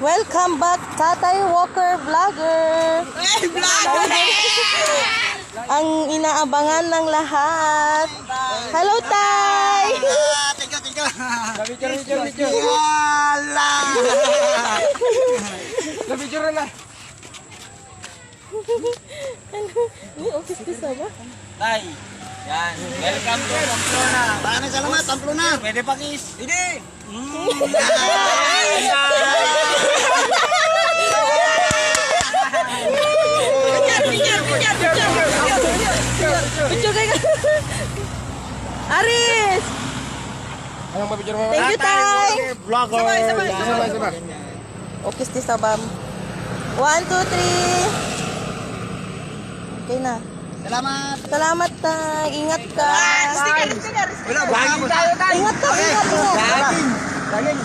Welcome back, Tatay Walker Vlogger. Ang inaabangan ng lahat. Hello, Tay! Picture. Picture na. Ini okay sa ba? Tay. Yan. Welcome to Pamplona. Maraming salamat, Pamplona. Pwede pa kiss. Hindi. Picture kayo. Aris! Anong mapicture mo? Thank you, Tay! Vlogger. Sabay. Okay, sti sabam. 1, 2, 3. Okay na. Salamat. Salamat, Tay. Ingat ka. Wala, baging tayo, Tay. Ingat ka, ingat. Baging.